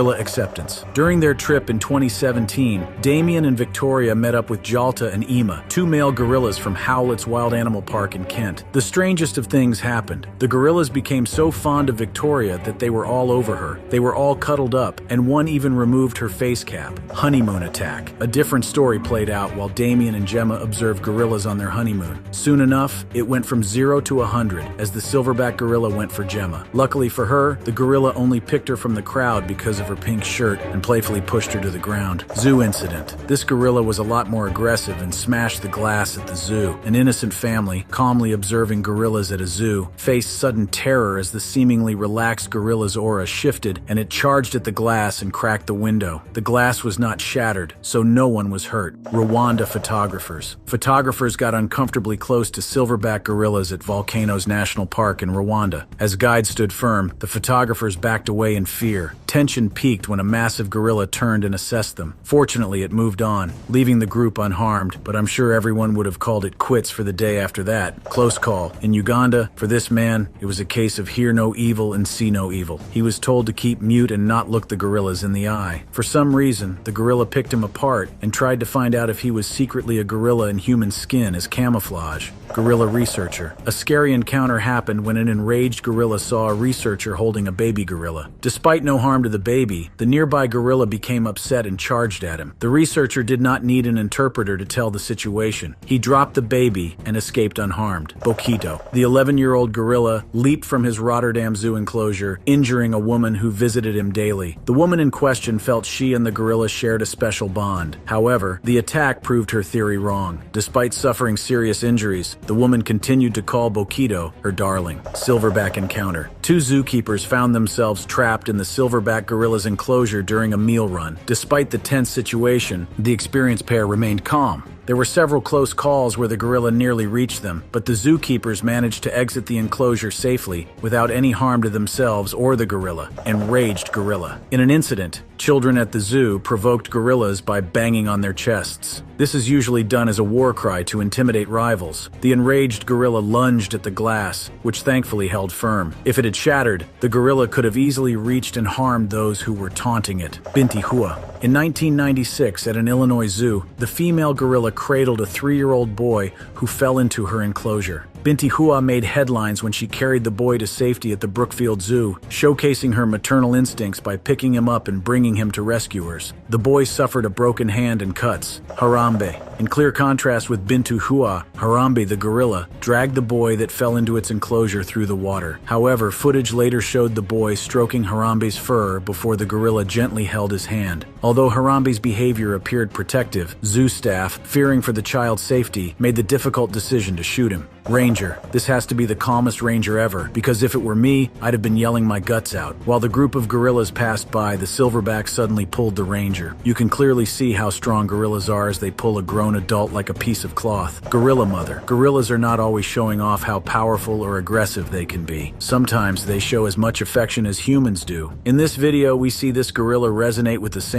Gorilla acceptance. During their trip in 2017, Damien and Victoria met up with Jalta and Ema, two male gorillas from Howlett's Wild Animal Park in Kent. The strangest of things happened. The gorillas became so fond of Victoria that they were all over her. They were all cuddled up, and one even removed her face cap. Honeymoon attack. A different story played out while Damien and Gemma observed gorillas on their honeymoon. Soon enough, it went from 0 to 100 as the silverback gorilla went for Gemma. Luckily for her, the gorilla only picked her from the crowd because of her pink shirt and playfully pushed her to the ground. Zoo incident. This gorilla was a lot more aggressive and smashed the glass at the zoo. An innocent family, calmly observing gorillas at a zoo, faced sudden terror as the seemingly relaxed gorilla's aura shifted and it charged at the glass and cracked the window. The glass was not shattered, so no one was hurt. Rwanda photographers. Photographers got uncomfortably close to silverback gorillas at Volcanoes National Park in Rwanda. As guides stood firm, the photographers backed away in fear. Tension peaked when a massive gorilla turned and assessed them. Fortunately, it moved on, leaving the group unharmed, but I'm sure everyone would have called it quits for the day after that. Close call. In Uganda, for this man, it was a case of hear no evil and see no evil. He was told to keep mute and not look the gorillas in the eye. For some reason, the gorilla picked him apart and tried to find out if he was secretly a gorilla in human skin as camouflage. Gorilla researcher. A scary encounter happened when an enraged gorilla saw a researcher holding a baby gorilla. Despite no harm to the baby, the nearby gorilla became upset and charged at him. The researcher did not need an interpreter to tell the situation. He dropped the baby and escaped unharmed. Bokito. The 11-year-old gorilla leaped from his Rotterdam Zoo enclosure, injuring a woman who visited him daily. The woman in question felt she and the gorilla shared a special bond. However, the attack proved her theory wrong. Despite suffering serious injuries, the woman continued to call Bokito her darling. Silverback encounter. Two zookeepers found themselves trapped in the silverback gorilla's enclosure during a meal run. Despite the tense situation, the experienced pair remained calm. There were several close calls where the gorilla nearly reached them, but the zookeepers managed to exit the enclosure safely without any harm to themselves or the gorilla. Enraged gorilla. In an incident, children at the zoo provoked gorillas by banging on their chests. This is usually done as a war cry to intimidate rivals. The enraged gorilla lunged at the glass, which thankfully held firm. If it had shattered, the gorilla could have easily reached and harmed those who were taunting it. Binti Hua. In 1996, at an Illinois zoo, the female gorilla cradled a 3-year-old boy who fell into her enclosure. Binti Hua made headlines when she carried the boy to safety at the Brookfield Zoo, showcasing her maternal instincts by picking him up and bringing him to rescuers. The boy suffered a broken hand and cuts. Harambe. In clear contrast with Binti Hua, Harambe the gorilla dragged the boy that fell into its enclosure through the water. However, footage later showed the boy stroking Harambe's fur before the gorilla gently held his hand. Although Harambe's behavior appeared protective, zoo staff, fearing for the child's safety, made the difficult decision to shoot him. Ranger. This has to be the calmest ranger ever, because if it were me, I'd have been yelling my guts out. While the group of gorillas passed by, the silverback suddenly pulled the ranger. You can clearly see how strong gorillas are as they pull a grown adult like a piece of cloth. Gorilla mother. Gorillas are not always showing off how powerful or aggressive they can be. Sometimes they show as much affection as humans do. In this video, we see this gorilla resonate with the same